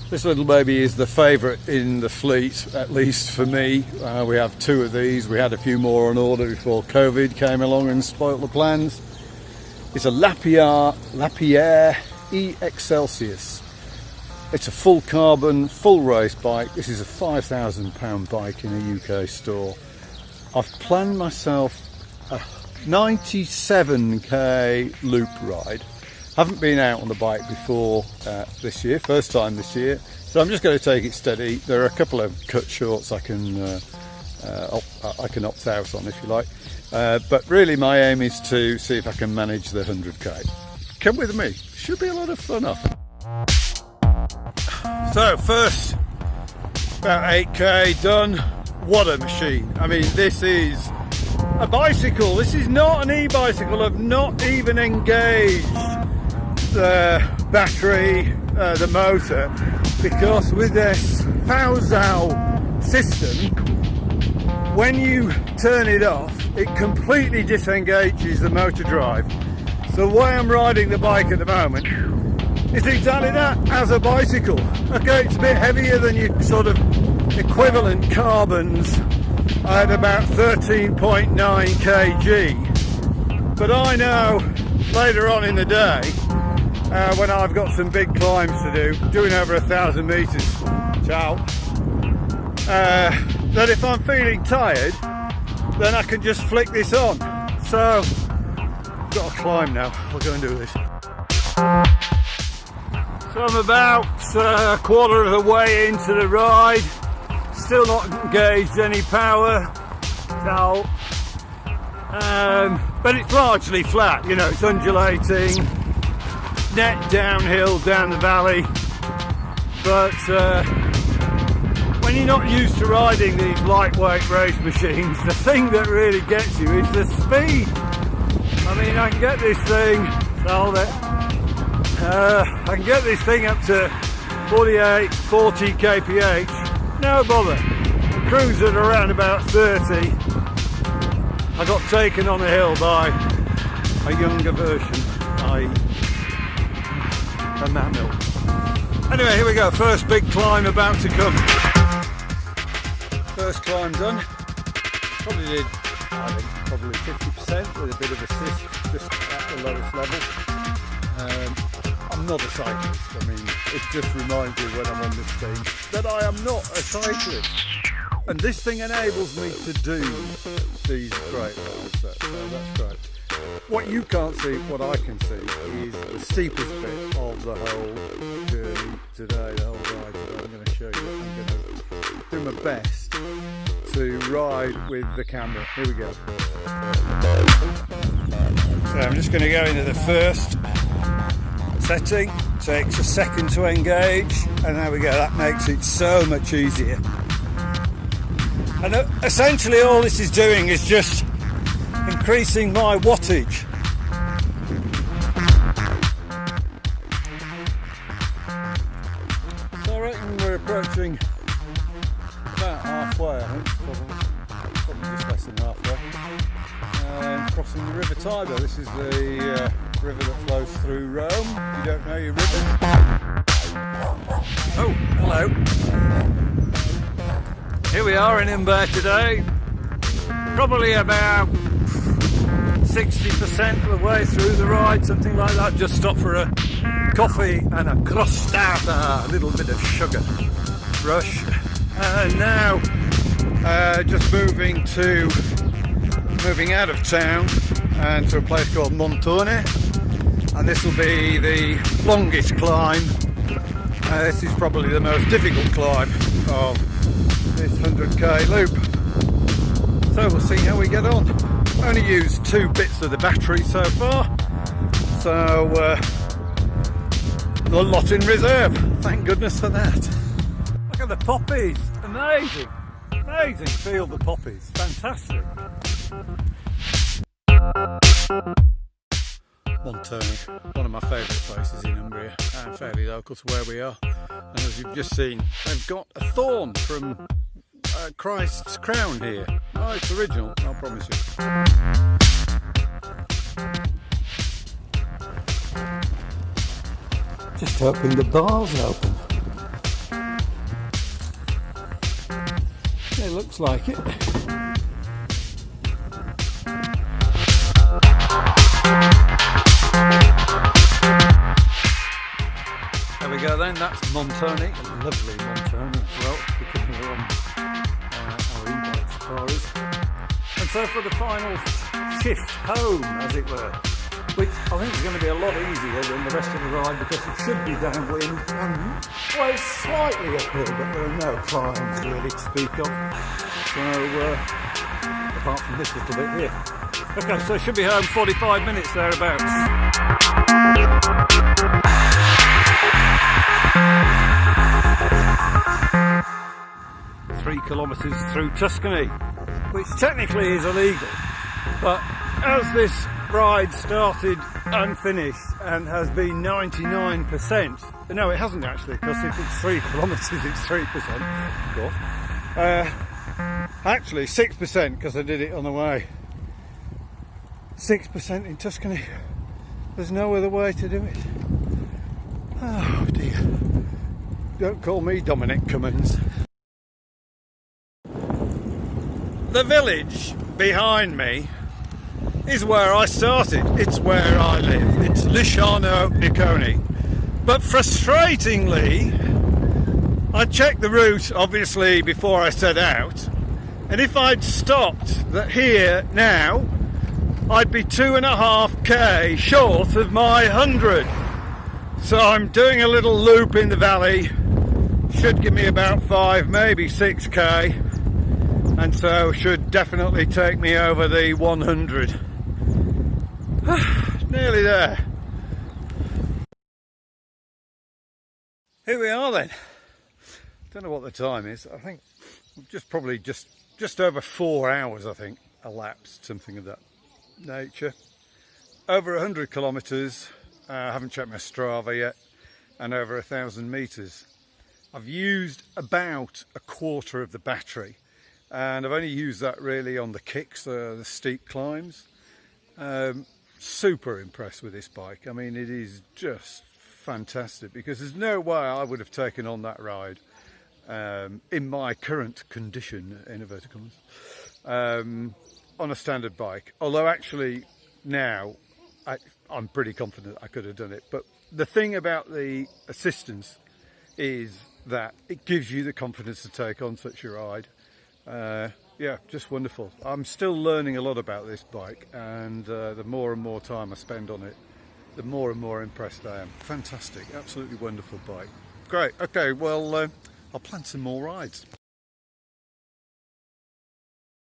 This little baby is the favourite in the fleet, at least for me. We have two of these. We had a few more on order before COVID came along and spoilt the plans. It's a Lapierre eXelius. It's a full carbon, full race bike. This is a £5,000 bike in a UK store. I've planned myself a 97k loop ride. Haven't been out on the bike before this year, first time this year, so I'm just going to take it steady. There are a couple of cut shorts I can opt out on if you like, but really my aim is to see if I can manage the 100k. Come with me, should be a lot of fun off. So first, about 8k done. What a machine. I mean, this is a bicycle. This is not an e-bicycle. I've not even engaged the battery, the motor, because with this Fauzal system, when you turn it off, it completely disengages the motor drive. So the way I'm riding the bike at the moment is exactly that, as a bicycle. Okay, it's a bit heavier than your sort of equivalent carbons at about 13.9 kg, but I know later on in the day, when I've got some big climbs to do, doing over 1,000 metres, that if I'm feeling tired, then I can just flick this on. So, I've got to climb now. I'll go and do this. So I'm about a quarter of the way into the ride. Still not engaged any power. So, but it's largely flat, you know, it's undulating. Net downhill down the valley, but when you're not used to riding these lightweight race machines, the thing that really gets you is the speed. I mean, I can get this thing, I can get this thing up to 48, 40 kph, no bother. Cruise at around about 30. I got taken on a hill by a younger version, a mammal. Anyway, here we go, first big climb about to come. First climb done. Probably did, I think, probably 50% with a bit of assist just at the lowest level. I'm not a cyclist. I mean, it just reminds me when I'm on this thing that I am not a cyclist. And this thing enables me to do these great rides, so that's great. What you can't see, what I can see, is the steepest bit of the whole journey today, the whole ride today. I'm going to show you. I'm going to do my best to ride with the camera. Here we go. So I'm just going to go into the first setting. Takes a second to engage, and there we go. That makes it so much easier. And essentially all this is doing is just increasing my wattage. So I reckon we're approaching about halfway, I think, probably just less than halfway. Crossing the River Tiber. This is the river that flows through Rome. If you don't know your rivers. Oh, hello. Here we are in Umbrian today. Probably about 60% of the way through the ride, something like that. Just stopped for a coffee and a crostata, a little bit of sugar rush. And now just moving out of town and to a place called Montone. And this will be the longest climb. This is probably the most difficult climb of this 100k loop. So we'll see how we get on. Only used 2 bits of the battery so far, so a lot in reserve. Thank goodness for that. Look at the poppies, amazing, amazing field of poppies, fantastic. Montone, one of my favourite places in Umbria, and fairly local to where we are. And as you've just seen, they've got a thorn from Christ's crown here. Oh, it's original, I'll promise you. Just hoping the bar's open. looks like it. There we go then, that's Montoni, a lovely Montoni as well, because we're on our e-bike safaris. And so for the final shift home, as it were, which I think is going to be a lot easier than the rest of the ride because it should be downwind and, well, it's slightly uphill, but there are no climbs really to speak of. So, apart from this little bit here. Okay, so should be home 45 minutes thereabouts. 3 kilometres through Tuscany, which technically is illegal, but as this ride started and finished and has been 99%, no it hasn't actually, because if it's 3 kilometres it's 3%, of course. Actually 6% because I did it on the way. 6% in Tuscany. There's no other way to do it. Oh dear. Don't call me Dominic Cummins. The village behind me is where I started. It's where I live. It's Lisciano Nicconi. But frustratingly, I checked the route obviously before I set out, and if I'd stopped here now, I'd be 2.5k short of my 100. So I'm doing a little loop in the valley, should give me about 5, maybe 6k, and so should definitely take me over the 100. Nearly there. Here we are then. Don't know what the time is. I think probably just over 4 hours, I think, elapsed, something of that nature. Over 100 kilometres. I haven't checked my Strava yet, and over 1,000 metres. I've used about a quarter of the battery, and I've only used that really on the kicks, the steep climbs. Super impressed with this bike. I mean, it is just fantastic, because there's no way I would have taken on that ride in my current condition, in inverted commas, on a standard bike. Although actually now I'm pretty confident I could have done it. But the thing about the assistance is that it gives you the confidence to take on such a ride. Yeah, just wonderful. I'm still learning a lot about this bike, and the more and more time I spend on it, the more and more impressed I am. Fantastic, absolutely wonderful bike. Great, okay, well, I'll plan some more rides.